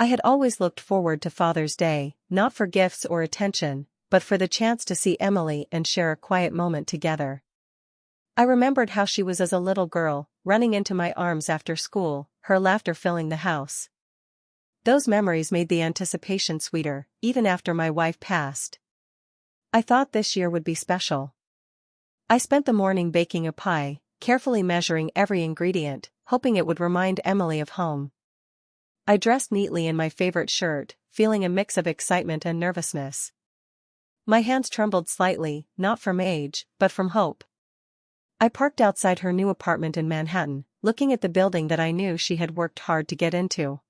I had always looked forward to Father's Day, not for gifts or attention, but for the chance to see Emily and share a quiet moment together. I remembered how she was as a little girl, running into my arms after school, her laughter filling the house. Those memories made the anticipation sweeter, even after my wife passed. I thought this year would be special. I spent the morning baking a pie, carefully measuring every ingredient, hoping it would remind Emily of home. I dressed neatly in my favorite shirt, feeling a mix of excitement and nervousness. My hands trembled slightly, not from age, but from hope. I parked outside her new apartment in Manhattan, looking at the building that I knew she had worked hard to get into.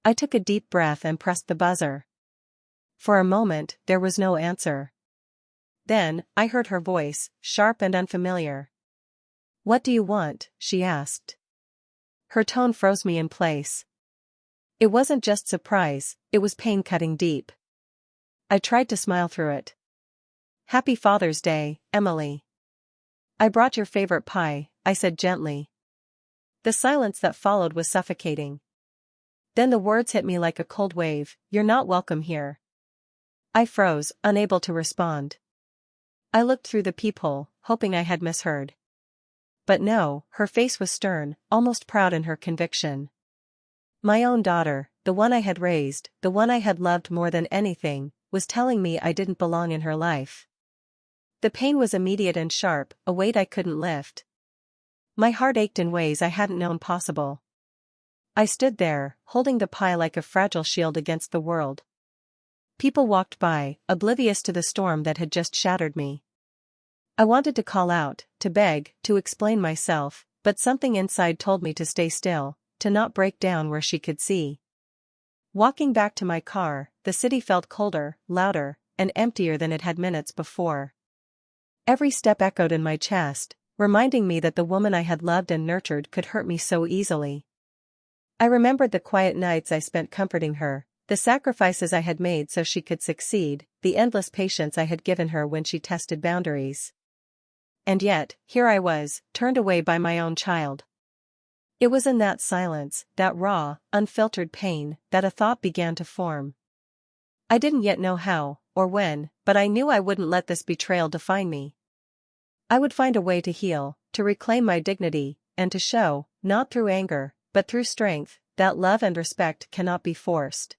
I took a deep breath and pressed the buzzer. For a moment, there was no answer. Then, I heard her voice, sharp and unfamiliar. "What do you want?" she asked. Her tone froze me in place. It wasn't just surprise, it was pain cutting deep. I tried to smile through it. "Happy Father's Day, Emily. I brought your favorite pie," I said gently. The silence that followed was suffocating. Then the words hit me like a cold wave, "You're not welcome here." I froze, unable to respond. I looked through the peephole, hoping I had misheard. But no, her face was stern, almost proud in her conviction. My own daughter, the one I had raised, the one I had loved more than anything, was telling me I didn't belong in her life. The pain was immediate and sharp, a weight I couldn't lift. My heart ached in ways I hadn't known possible. I stood there, holding the pie like a fragile shield against the world. People walked by, oblivious to the storm that had just shattered me. I wanted to call out, to beg, to explain myself, but something inside told me to stay still, to not break down where she could see. Walking back to my car, the city felt colder, louder, and emptier than it had minutes before. Every step echoed in my chest, reminding me that the woman I had loved and nurtured could hurt me so easily. I remembered the quiet nights I spent comforting her, the sacrifices I had made so she could succeed, the endless patience I had given her when she tested boundaries. And yet, here I was, turned away by my own child. It was in that silence, that raw, unfiltered pain, that a thought began to form. I didn't yet know how, or when, but I knew I wouldn't let this betrayal define me. I would find a way to heal, to reclaim my dignity, and to show, not through anger, but through strength, that love and respect cannot be forced.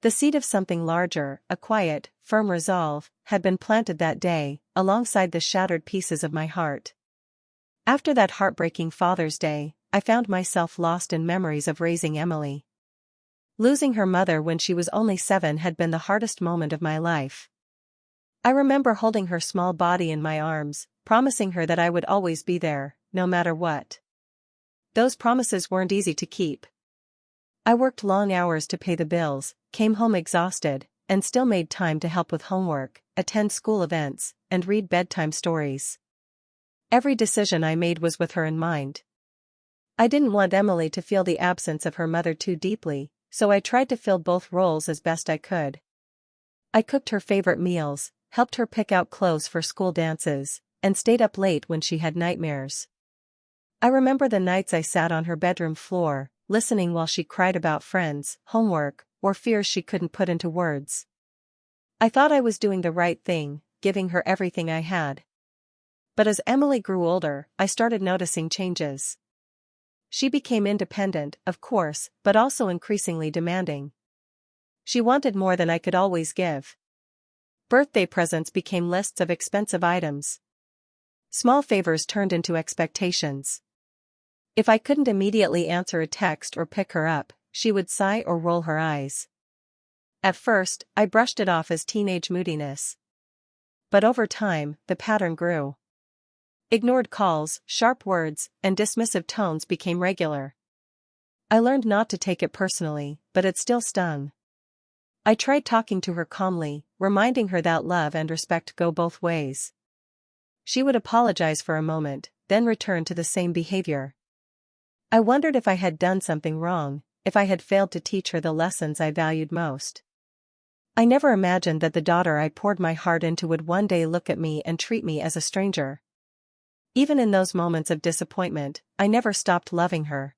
The seed of something larger, a quiet, firm resolve, had been planted that day, alongside the shattered pieces of my heart. After that heartbreaking Father's Day, I found myself lost in memories of raising Emily. Losing her mother when she was only 7 had been the hardest moment of my life. I remember holding her small body in my arms, promising her that I would always be there, no matter what. Those promises weren't easy to keep. I worked long hours to pay the bills, came home exhausted, and still made time to help with homework, attend school events, and read bedtime stories. Every decision I made was with her in mind. I didn't want Emily to feel the absence of her mother too deeply, so I tried to fill both roles as best I could. I cooked her favorite meals, helped her pick out clothes for school dances, and stayed up late when she had nightmares. I remember the nights I sat on her bedroom floor, listening while she cried about friends, homework, or fears she couldn't put into words. I thought I was doing the right thing, giving her everything I had. But as Emily grew older, I started noticing changes. She became independent, of course, but also increasingly demanding. She wanted more than I could always give. Birthday presents became lists of expensive items. Small favors turned into expectations. If I couldn't immediately answer a text or pick her up, she would sigh or roll her eyes. At first, I brushed it off as teenage moodiness. But over time, the pattern grew. Ignored calls, sharp words, and dismissive tones became regular. I learned not to take it personally, but it still stung. I tried talking to her calmly, reminding her that love and respect go both ways. She would apologize for a moment, then return to the same behavior. I wondered if I had done something wrong, if I had failed to teach her the lessons I valued most. I never imagined that the daughter I poured my heart into would one day look at me and treat me as a stranger. Even in those moments of disappointment, I never stopped loving her.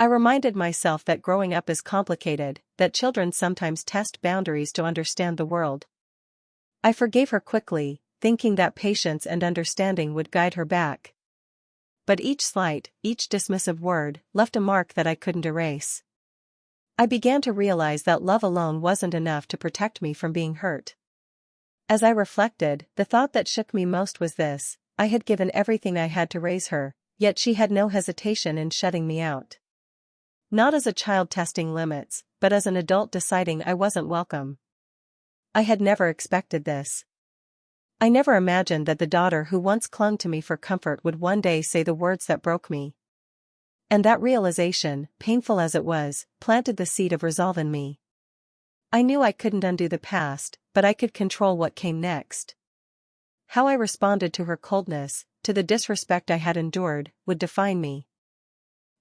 I reminded myself that growing up is complicated, that children sometimes test boundaries to understand the world. I forgave her quickly, thinking that patience and understanding would guide her back. But each slight, each dismissive word, left a mark that I couldn't erase. I began to realize that love alone wasn't enough to protect me from being hurt. As I reflected, the thought that shook me most was this: I had given everything I had to raise her, yet she had no hesitation in shutting me out. Not as a child testing limits, but as an adult deciding I wasn't welcome. I had never expected this. I never imagined that the daughter who once clung to me for comfort would one day say the words that broke me. And that realization, painful as it was, planted the seed of resolve in me. I knew I couldn't undo the past, but I could control what came next. How I responded to her coldness, to the disrespect I had endured, would define me.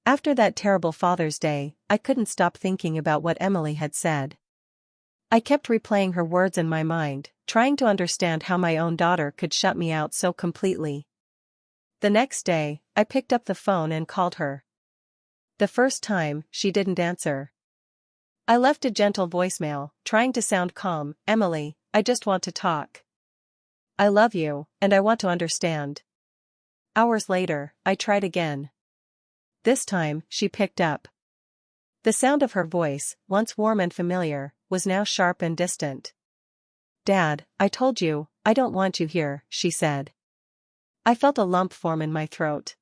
After that terrible Father's Day, I couldn't stop thinking about what Emily had said. I kept replaying her words in my mind, trying to understand how my own daughter could shut me out so completely. The next day, I picked up the phone and called her. The first time, she didn't answer. I left a gentle voicemail, trying to sound calm. "Emily, I just want to talk. I love you, and I want to understand." Hours later, I tried again. This time, she picked up. The sound of her voice, once warm and familiar, was now sharp and distant. "Dad, I told you, I don't want you here," she said. I felt a lump form in my throat.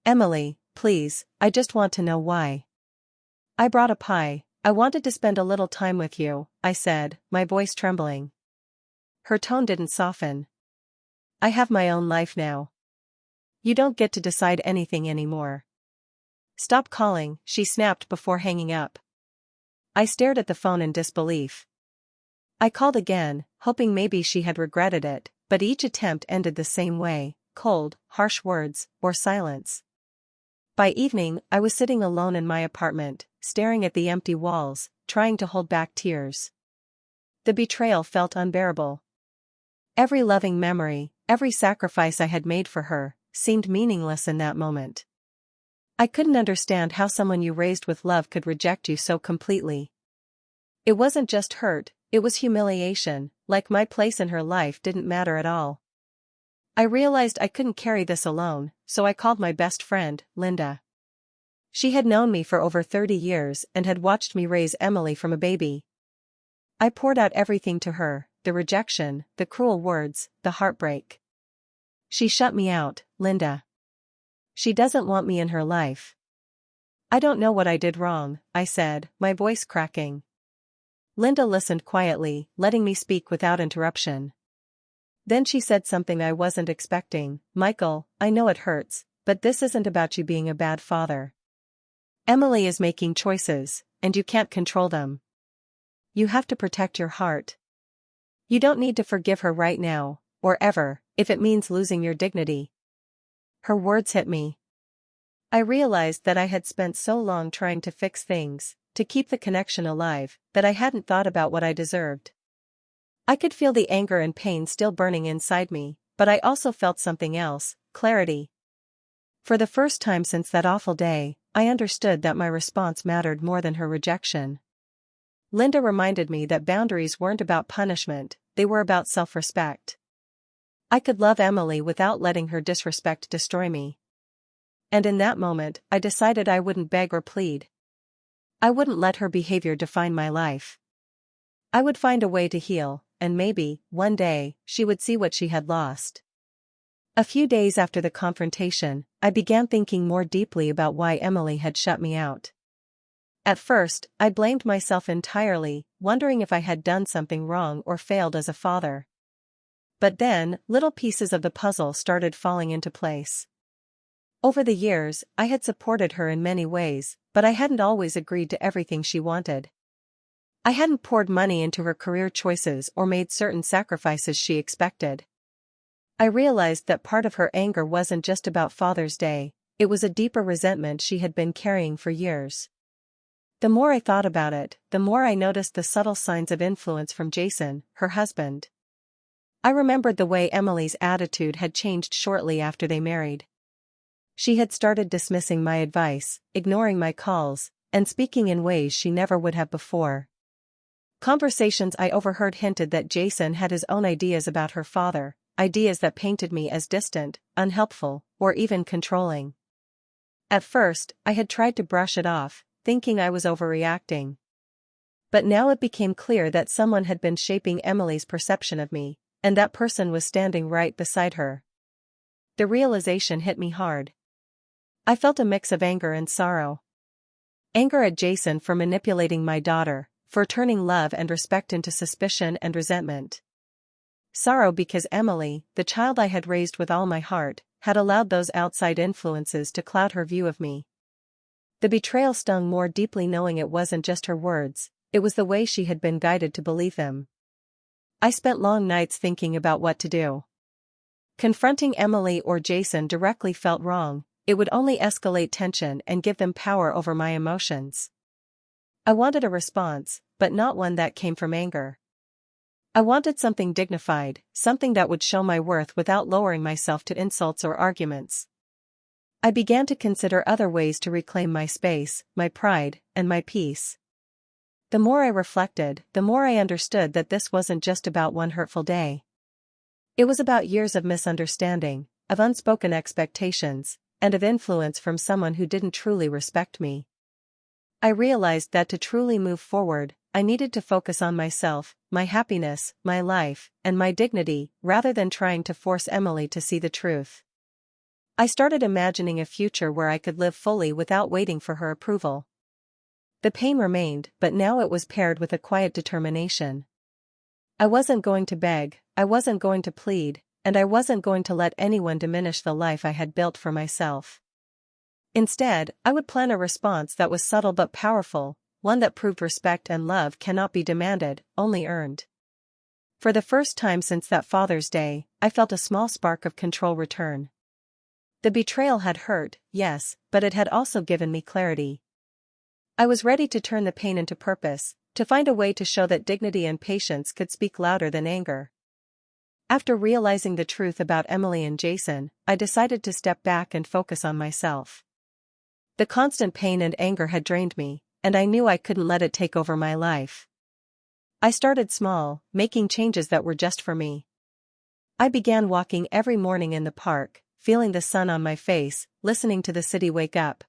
"Emily, please, I just want to know why." "I brought a pie. I wanted to spend a little time with you," I said, my voice trembling. Her tone didn't soften. "I have my own life now. You don't get to decide anything anymore." "Stop calling," she snapped before hanging up. I stared at the phone in disbelief. I called again, hoping maybe she had regretted it, but each attempt ended the same way: cold, harsh words, or silence. By evening, I was sitting alone in my apartment, staring at the empty walls, trying to hold back tears. The betrayal felt unbearable. Every loving memory, every sacrifice I had made for her, seemed meaningless in that moment. I couldn't understand how someone you raised with love could reject you so completely. It wasn't just hurt, it was humiliation, like my place in her life didn't matter at all. I realized I couldn't carry this alone, so I called my best friend, Linda. She had known me for over 30 years and had watched me raise Emily from a baby. I poured out everything to her: the rejection, the cruel words, the heartbreak. "She shut me out, Linda. She doesn't want me in her life." "I don't know what I did wrong," I said, my voice cracking. Linda listened quietly, letting me speak without interruption. Then she said something I wasn't expecting. "Michael, I know it hurts, but this isn't about you being a bad father. Emily is making choices, and you can't control them. You have to protect your heart. You don't need to forgive her right now, or ever, if it means losing your dignity." Her words hit me. I realized that I had spent so long trying to fix things, to keep the connection alive, that I hadn't thought about what I deserved. I could feel the anger and pain still burning inside me, but I also felt something else: clarity. For the first time since that awful day, I understood that my response mattered more than her rejection. Linda reminded me that boundaries weren't about punishment, they were about self-respect. I could love Emily without letting her disrespect destroy me. And in that moment, I decided I wouldn't beg or plead. I wouldn't let her behavior define my life. I would find a way to heal, and maybe, one day, she would see what she had lost. A few days after the confrontation, I began thinking more deeply about why Emily had shut me out. At first, I blamed myself entirely, wondering if I had done something wrong or failed as a father. But then, little pieces of the puzzle started falling into place. Over the years, I had supported her in many ways, but I hadn't always agreed to everything she wanted. I hadn't poured money into her career choices or made certain sacrifices she expected. I realized that part of her anger wasn't just about Father's Day, it was a deeper resentment she had been carrying for years. The more I thought about it, the more I noticed the subtle signs of influence from Jason, her husband. I remembered the way Emily's attitude had changed shortly after they married. She had started dismissing my advice, ignoring my calls, and speaking in ways she never would have before. Conversations I overheard hinted that Jason had his own ideas about her father, ideas that painted me as distant, unhelpful, or even controlling. At first, I had tried to brush it off, thinking I was overreacting. But now it became clear that someone had been shaping Emily's perception of me, and that person was standing right beside her. The realization hit me hard. I felt a mix of anger and sorrow. Anger at Jason for manipulating my daughter, for turning love and respect into suspicion and resentment. Sorrow because Emily, the child I had raised with all my heart, had allowed those outside influences to cloud her view of me. The betrayal stung more deeply knowing it wasn't just her words, it was the way she had been guided to believe them. I spent long nights thinking about what to do. Confronting Emily or Jason directly felt wrong, it would only escalate tension and give them power over my emotions. I wanted a response, but not one that came from anger. I wanted something dignified, something that would show my worth without lowering myself to insults or arguments. I began to consider other ways to reclaim my space, my pride, and my peace. The more I reflected, the more I understood that this wasn't just about one hurtful day. It was about years of misunderstanding, of unspoken expectations, and of influence from someone who didn't truly respect me. I realized that to truly move forward, I needed to focus on myself, my happiness, my life, and my dignity, rather than trying to force Emily to see the truth. I started imagining a future where I could live fully without waiting for her approval. The pain remained, but now it was paired with a quiet determination. I wasn't going to beg, I wasn't going to plead, and I wasn't going to let anyone diminish the life I had built for myself. Instead, I would plan a response that was subtle but powerful, one that proved respect and love cannot be demanded, only earned. For the first time since that Father's Day, I felt a small spark of control return. The betrayal had hurt, yes, but it had also given me clarity. I was ready to turn the pain into purpose, to find a way to show that dignity and patience could speak louder than anger. After realizing the truth about Emily and Jason, I decided to step back and focus on myself. The constant pain and anger had drained me, and I knew I couldn't let it take over my life. I started small, making changes that were just for me. I began walking every morning in the park, feeling the sun on my face, listening to the city wake up.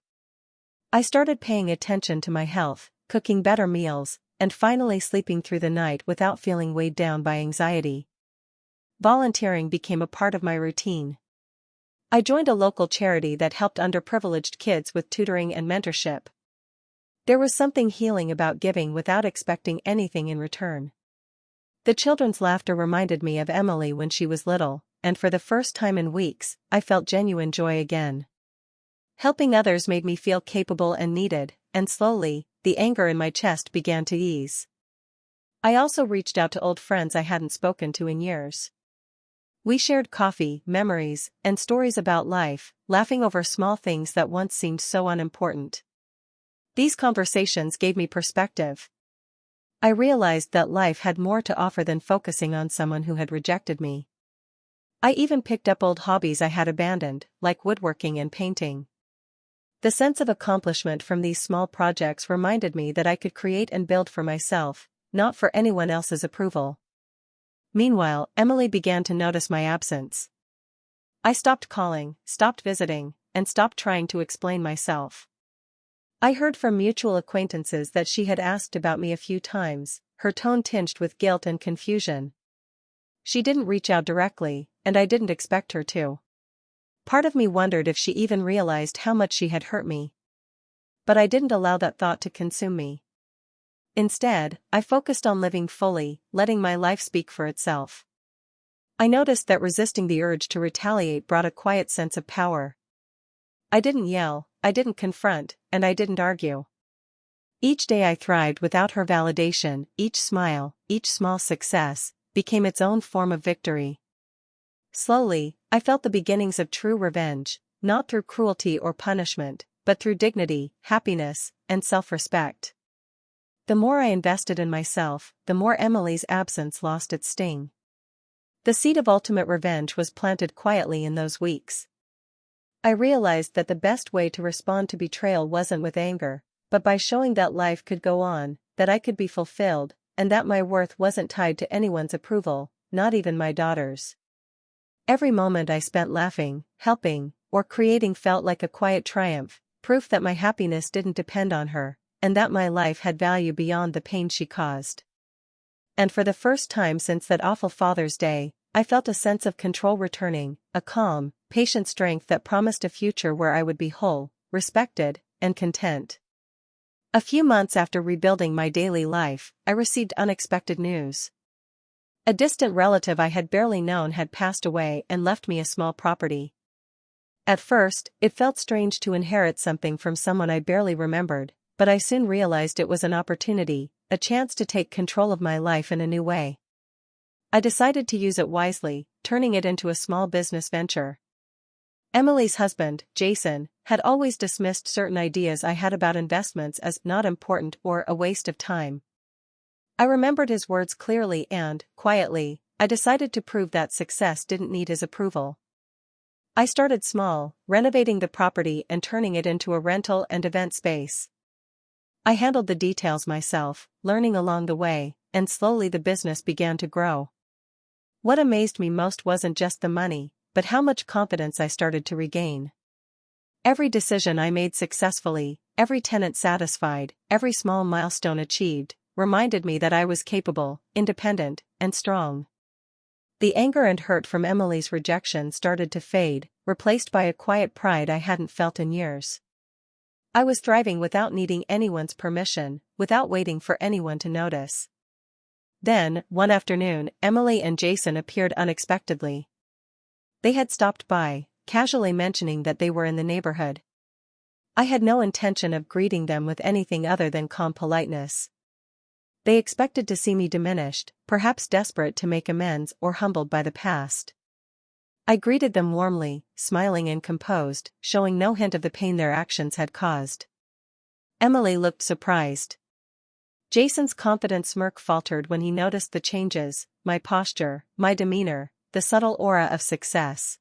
I started paying attention to my health, cooking better meals, and finally sleeping through the night without feeling weighed down by anxiety. Volunteering became a part of my routine. I joined a local charity that helped underprivileged kids with tutoring and mentorship. There was something healing about giving without expecting anything in return. The children's laughter reminded me of Emily when she was little, and for the first time in weeks, I felt genuine joy again. Helping others made me feel capable and needed, and slowly, the anger in my chest began to ease. I also reached out to old friends I hadn't spoken to in years. We shared coffee, memories, and stories about life, laughing over small things that once seemed so unimportant. These conversations gave me perspective. I realized that life had more to offer than focusing on someone who had rejected me. I even picked up old hobbies I had abandoned, like woodworking and painting. The sense of accomplishment from these small projects reminded me that I could create and build for myself, not for anyone else's approval. Meanwhile, Emily began to notice my absence. I stopped calling, stopped visiting, and stopped trying to explain myself. I heard from mutual acquaintances that she had asked about me a few times, her tone tinged with guilt and confusion. She didn't reach out directly, and I didn't expect her to. Part of me wondered if she even realized how much she had hurt me. But I didn't allow that thought to consume me. Instead, I focused on living fully, letting my life speak for itself. I noticed that resisting the urge to retaliate brought a quiet sense of power. I didn't yell, I didn't confront, and I didn't argue. Each day I thrived without her validation, each smile, each small success, became its own form of victory. Slowly, I felt the beginnings of true revenge, not through cruelty or punishment, but through dignity, happiness, and self-respect. The more I invested in myself, the more Emily's absence lost its sting. The seed of ultimate revenge was planted quietly in those weeks. I realized that the best way to respond to betrayal wasn't with anger, but by showing that life could go on, that I could be fulfilled, and that my worth wasn't tied to anyone's approval, not even my daughter's. Every moment I spent laughing, helping, or creating felt like a quiet triumph, proof that my happiness didn't depend on her, and that my life had value beyond the pain she caused. And for the first time since that awful Father's Day, I felt a sense of control returning, a calm, patient strength that promised a future where I would be whole, respected, and content. A few months after rebuilding my daily life, I received unexpected news. A distant relative I had barely known had passed away and left me a small property. At first, it felt strange to inherit something from someone I barely remembered, but I soon realized it was an opportunity, a chance to take control of my life in a new way. I decided to use it wisely, turning it into a small business venture. Emily's husband, Jason, had always dismissed certain ideas I had about investments as not important or a waste of time. I remembered his words clearly and, quietly, I decided to prove that success didn't need his approval. I started small, renovating the property and turning it into a rental and event space. I handled the details myself, learning along the way, and slowly the business began to grow. What amazed me most wasn't just the money, but how much confidence I started to regain. Every decision I made successfully, every tenant satisfied, every small milestone achieved, reminded me that I was capable, independent, and strong. The anger and hurt from Emily's rejection started to fade, replaced by a quiet pride I hadn't felt in years. I was thriving without needing anyone's permission, without waiting for anyone to notice. Then, one afternoon, Emily and Jason appeared unexpectedly. They had stopped by, casually mentioning that they were in the neighborhood. I had no intention of greeting them with anything other than calm politeness. They expected to see me diminished, perhaps desperate to make amends or humbled by the past. I greeted them warmly, smiling and composed, showing no hint of the pain their actions had caused. Emily looked surprised. Jason's confident smirk faltered when he noticed the changes, my posture, my demeanor, the subtle aura of success.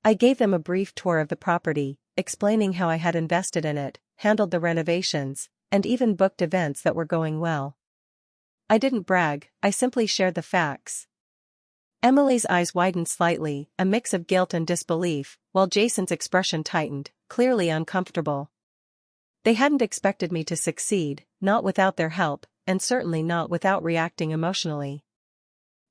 I gave them a brief tour of the property, explaining how I had invested in it, handled the renovations, and even booked events that were going well. I didn't brag, I simply shared the facts. Emily's eyes widened slightly, a mix of guilt and disbelief, while Jason's expression tightened, clearly uncomfortable. They hadn't expected me to succeed, not without their help, and certainly not without reacting emotionally.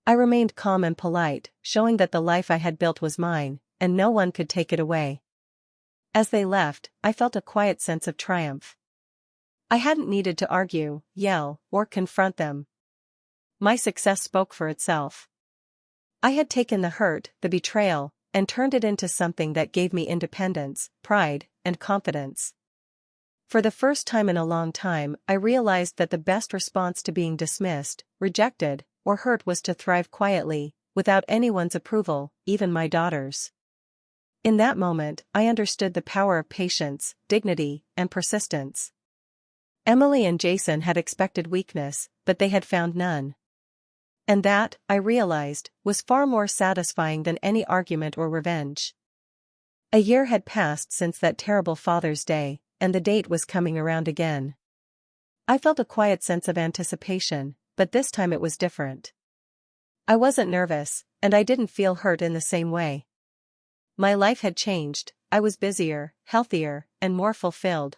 I remained calm and polite, showing that the life I had built was mine, and no one could take it away. As they left, I felt a quiet sense of triumph. I hadn't needed to argue, yell, or confront them. My success spoke for itself. I had taken the hurt, the betrayal, and turned it into something that gave me independence, pride, and confidence. For the first time in a long time, I realized that the best response to being dismissed, rejected, or hurt was to thrive quietly, without anyone's approval, even my daughter's. In that moment, I understood the power of patience, dignity, and persistence. Emily and Jason had expected weakness, but they had found none. And that, I realized, was far more satisfying than any argument or revenge. A year had passed since that terrible Father's Day, and the date was coming around again. I felt a quiet sense of anticipation, but this time it was different. I wasn't nervous, and I didn't feel hurt in the same way. My life had changed, I was busier, healthier, and more fulfilled.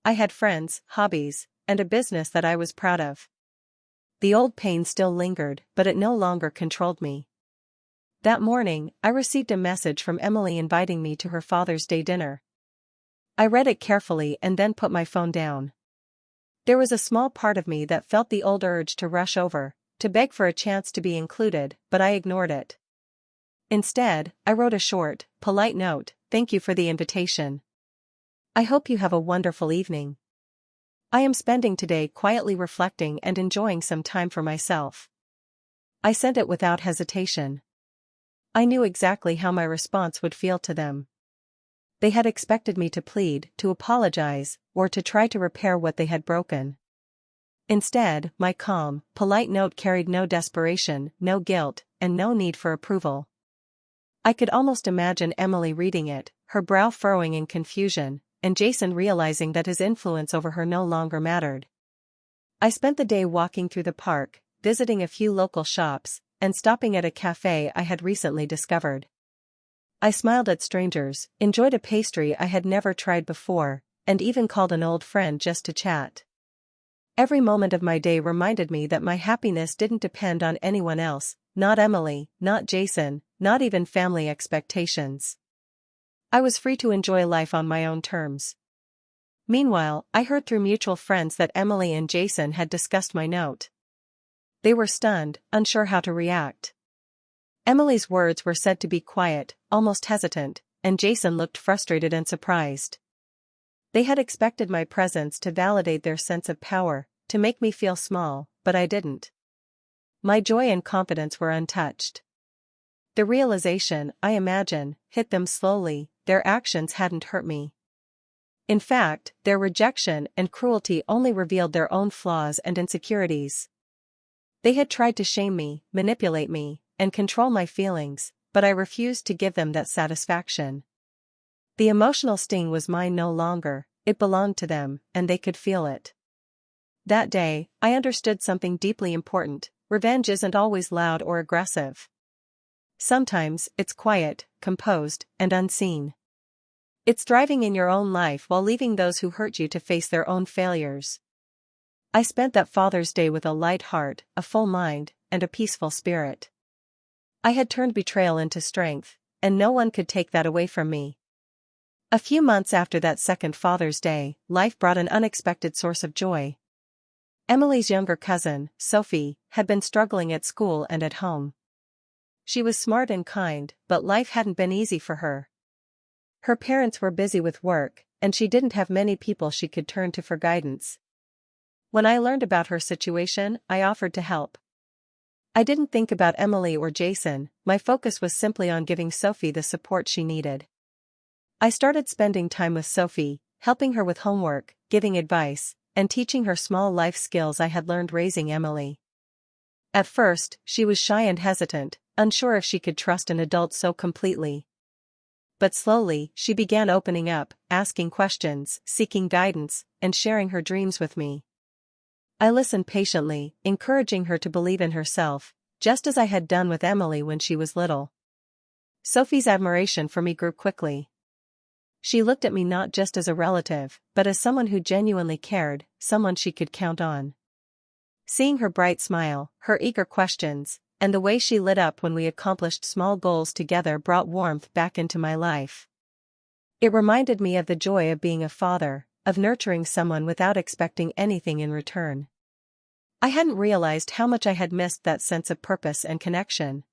I had friends, hobbies, and a business that I was proud of. The old pain still lingered, but it no longer controlled me. That morning, I received a message from Emily inviting me to her Father's Day dinner. I read it carefully and then put my phone down. There was a small part of me that felt the old urge to rush over, to beg for a chance to be included, but I ignored it. Instead, I wrote a short, polite note, "Thank you for the invitation. I hope you have a wonderful evening. I am spending today quietly reflecting and enjoying some time for myself." I sent it without hesitation. I knew exactly how my response would feel to them. They had expected me to plead, to apologize, or to try to repair what they had broken. Instead, my calm, polite note carried no desperation, no guilt, and no need for approval. I could almost imagine Emily reading it, her brow furrowing in confusion, and Jason realizing that his influence over her no longer mattered. I spent the day walking through the park, visiting a few local shops, and stopping at a cafe I had recently discovered. I smiled at strangers, enjoyed a pastry I had never tried before, and even called an old friend just to chat. Every moment of my day reminded me that my happiness didn't depend on anyone else, not Emily, not Jason, not even family expectations. I was free to enjoy life on my own terms. Meanwhile, I heard through mutual friends that Emily and Jason had discussed my note. They were stunned, unsure how to react. Emily's words were said to be quiet, almost hesitant, and Jason looked frustrated and surprised. They had expected my presence to validate their sense of power, to make me feel small, but I didn't. My joy and confidence were untouched. The realization, I imagine, hit them slowly. Their actions hadn't hurt me. In fact, their rejection and cruelty only revealed their own flaws and insecurities. They had tried to shame me, manipulate me, and control my feelings, but I refused to give them that satisfaction. The emotional sting was mine no longer, it belonged to them, and they could feel it. That day, I understood something deeply important: revenge isn't always loud or aggressive. Sometimes, it's quiet, composed, and unseen. It's thriving in your own life while leaving those who hurt you to face their own failures. I spent that Father's Day with a light heart, a full mind, and a peaceful spirit. I had turned betrayal into strength, and no one could take that away from me. A few months after that second Father's Day, life brought an unexpected source of joy. Emily's younger cousin, Sophie, had been struggling at school and at home. She was smart and kind, but life hadn't been easy for her. Her parents were busy with work, and she didn't have many people she could turn to for guidance. When I learned about her situation, I offered to help. I didn't think about Emily or Jason, my focus was simply on giving Sophie the support she needed. I started spending time with Sophie, helping her with homework, giving advice, and teaching her small life skills I had learned raising Emily. At first, she was shy and hesitant, unsure if she could trust an adult so completely. But slowly, she began opening up, asking questions, seeking guidance, and sharing her dreams with me. I listened patiently, encouraging her to believe in herself, just as I had done with Emily when she was little. Sophie's admiration for me grew quickly. She looked at me not just as a relative, but as someone who genuinely cared, someone she could count on. Seeing her bright smile, her eager questions, and the way she lit up when we accomplished small goals together brought warmth back into my life. It reminded me of the joy of being a father, of nurturing someone without expecting anything in return. I hadn't realized how much I had missed that sense of purpose and connection.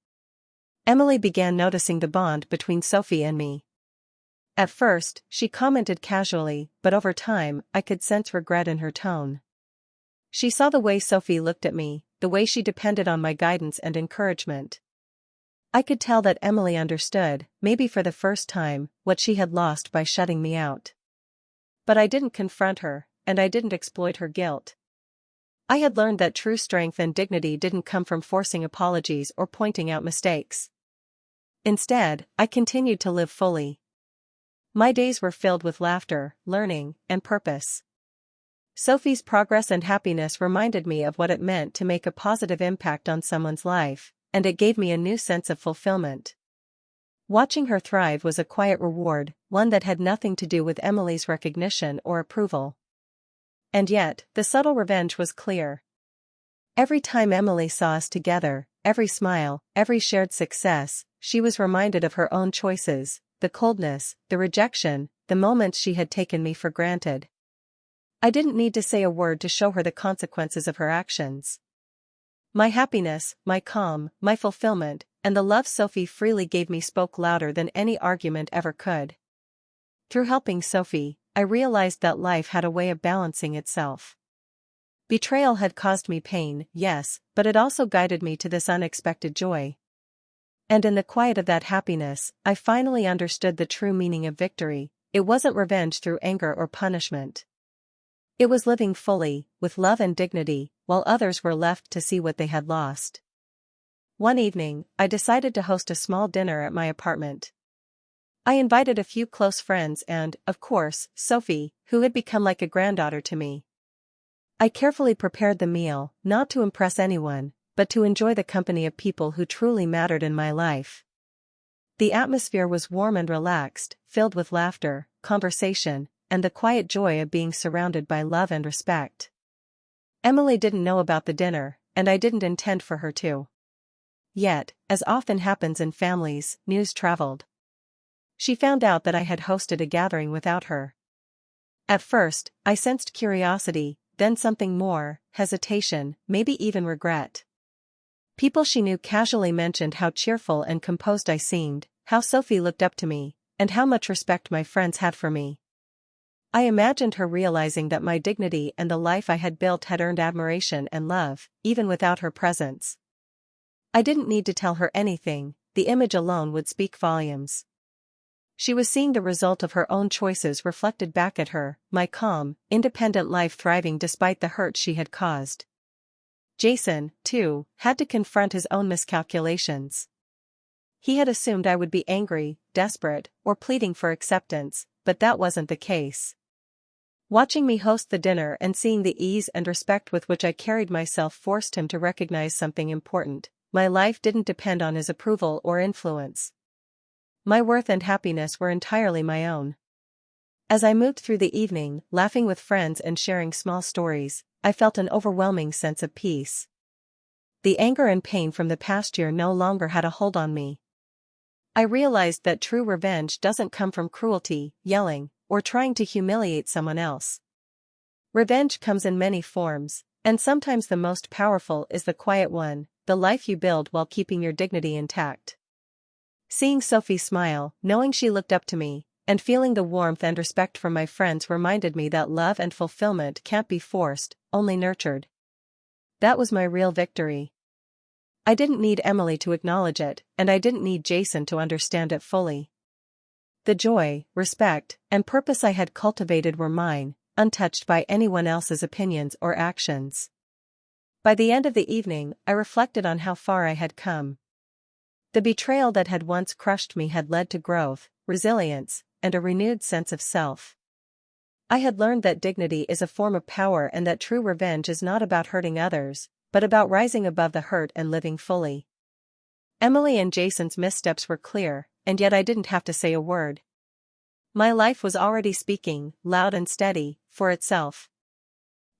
Emily began noticing the bond between Sophie and me. At first, she commented casually, but over time, I could sense regret in her tone. She saw the way Sophie looked at me, the way she depended on my guidance and encouragement. I could tell that Emily understood, maybe for the first time, what she had lost by shutting me out. But I didn't confront her, and I didn't exploit her guilt. I had learned that true strength and dignity didn't come from forcing apologies or pointing out mistakes. Instead, I continued to live fully. My days were filled with laughter, learning, and purpose. Sophie's progress and happiness reminded me of what it meant to make a positive impact on someone's life, and it gave me a new sense of fulfillment. Watching her thrive was a quiet reward, one that had nothing to do with Emily's recognition or approval. And yet, the subtle revenge was clear. Every time Emily saw us together, every smile, every shared success, she was reminded of her own choices, the coldness, the rejection, the moments she had taken me for granted. I didn't need to say a word to show her the consequences of her actions. My happiness, my calm, my fulfillment, and the love Sophie freely gave me spoke louder than any argument ever could. Through helping Sophie, I realized that life had a way of balancing itself. Betrayal had caused me pain, yes, but it also guided me to this unexpected joy. And in the quiet of that happiness, I finally understood the true meaning of victory. It wasn't revenge through anger or punishment. It was living fully, with love and dignity, while others were left to see what they had lost. One evening, I decided to host a small dinner at my apartment. I invited a few close friends and, of course, Sophie, who had become like a granddaughter to me. I carefully prepared the meal, not to impress anyone, but to enjoy the company of people who truly mattered in my life. The atmosphere was warm and relaxed, filled with laughter, conversation, and the quiet joy of being surrounded by love and respect. Emily didn't know about the dinner, and I didn't intend for her to. Yet, as often happens in families, news traveled. She found out that I had hosted a gathering without her. At first, I sensed curiosity, then something more, hesitation, maybe even regret. People she knew casually mentioned how cheerful and composed I seemed, how Sophie looked up to me, and how much respect my friends had for me. I imagined her realizing that my dignity and the life I had built had earned admiration and love, even without her presence. I didn't need to tell her anything, the image alone would speak volumes. She was seeing the result of her own choices reflected back at her, my calm, independent life thriving despite the hurt she had caused. Jason, too, had to confront his own miscalculations. He had assumed I would be angry, desperate, or pleading for acceptance, but that wasn't the case. Watching me host the dinner and seeing the ease and respect with which I carried myself forced him to recognize something important: my life didn't depend on his approval or influence. My worth and happiness were entirely my own. As I moved through the evening, laughing with friends and sharing small stories, I felt an overwhelming sense of peace. The anger and pain from the past year no longer had a hold on me. I realized that true revenge doesn't come from cruelty, yelling, or trying to humiliate someone else. Revenge comes in many forms, and sometimes the most powerful is the quiet one, the life you build while keeping your dignity intact. Seeing Sophie smile, knowing she looked up to me, and feeling the warmth and respect from my friends reminded me that love and fulfillment can't be forced, only nurtured. That was my real victory. I didn't need Emily to acknowledge it, and I didn't need Jason to understand it fully. The joy, respect, and purpose I had cultivated were mine, untouched by anyone else's opinions or actions. By the end of the evening, I reflected on how far I had come. The betrayal that had once crushed me had led to growth, resilience, and a renewed sense of self. I had learned that dignity is a form of power and that true revenge is not about hurting others, but about rising above the hurt and living fully. Emily and Jason's missteps were clear, and yet I didn't have to say a word. My life was already speaking, loud and steady, for itself.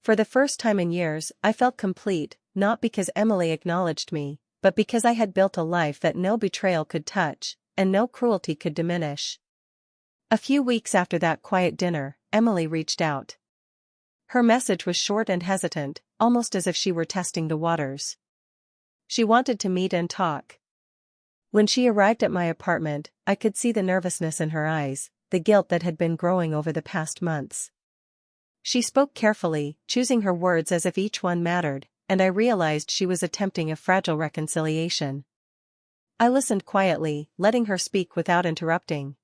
For the first time in years, I felt complete, not because Emily acknowledged me, but because I had built a life that no betrayal could touch, and no cruelty could diminish. A few weeks after that quiet dinner, Emily reached out. Her message was short and hesitant, almost as if she were testing the waters. She wanted to meet and talk. When she arrived at my apartment, I could see the nervousness in her eyes, the guilt that had been growing over the past months. She spoke carefully, choosing her words as if each one mattered, and I realized she was attempting a fragile reconciliation. I listened quietly, letting her speak without interrupting.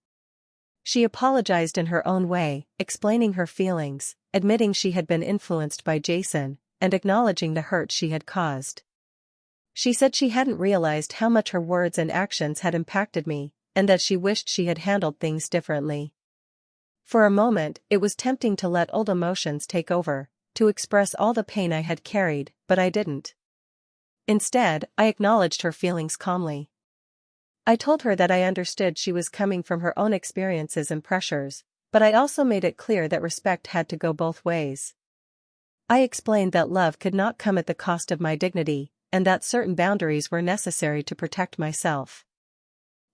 She apologized in her own way, explaining her feelings, admitting she had been influenced by Jason, and acknowledging the hurt she had caused. She said she hadn't realized how much her words and actions had impacted me, and that she wished she had handled things differently. For a moment, it was tempting to let old emotions take over, to express all the pain I had carried, but I didn't. Instead, I acknowledged her feelings calmly. I told her that I understood she was coming from her own experiences and pressures, but I also made it clear that respect had to go both ways. I explained that love could not come at the cost of my dignity, and that certain boundaries were necessary to protect myself.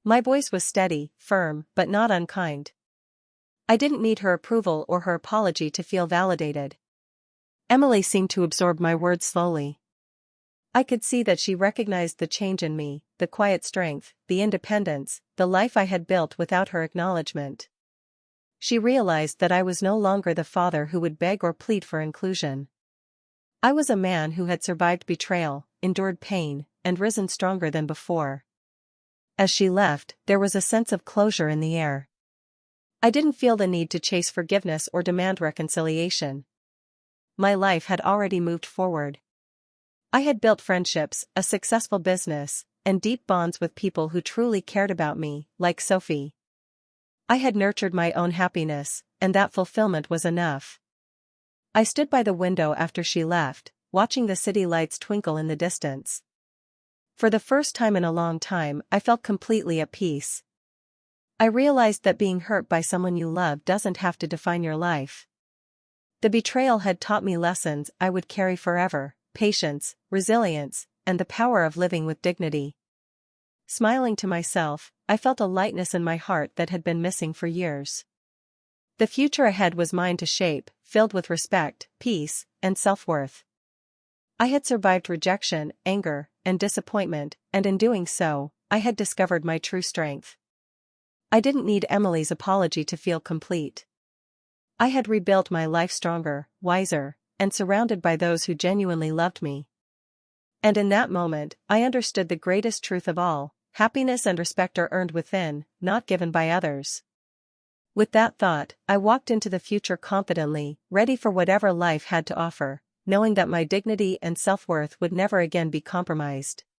My voice was steady, firm, but not unkind. I didn't need her approval or her apology to feel validated. Emily seemed to absorb my words slowly. I could see that she recognized the change in me, the quiet strength, the independence, the life I had built without her acknowledgement. She realized that I was no longer the father who would beg or plead for inclusion. I was a man who had survived betrayal, endured pain, and risen stronger than before. As she left, there was a sense of closure in the air. I didn't feel the need to chase forgiveness or demand reconciliation. My life had already moved forward. I had built friendships, a successful business, and deep bonds with people who truly cared about me, like Sophie. I had nurtured my own happiness, and that fulfillment was enough. I stood by the window after she left, watching the city lights twinkle in the distance. For the first time in a long time, I felt completely at peace. I realized that being hurt by someone you love doesn't have to define your life. The betrayal had taught me lessons I would carry forever: patience, resilience, and the power of living with dignity. Smiling to myself, I felt a lightness in my heart that had been missing for years. The future ahead was mine to shape, filled with respect, peace, and self-worth. I had survived rejection, anger, and disappointment, and in doing so, I had discovered my true strength. I didn't need Emily's apology to feel complete. I had rebuilt my life stronger, wiser, and surrounded by those who genuinely loved me. And in that moment, I understood the greatest truth of all: happiness and respect are earned within, not given by others. With that thought, I walked into the future confidently, ready for whatever life had to offer, knowing that my dignity and self-worth would never again be compromised.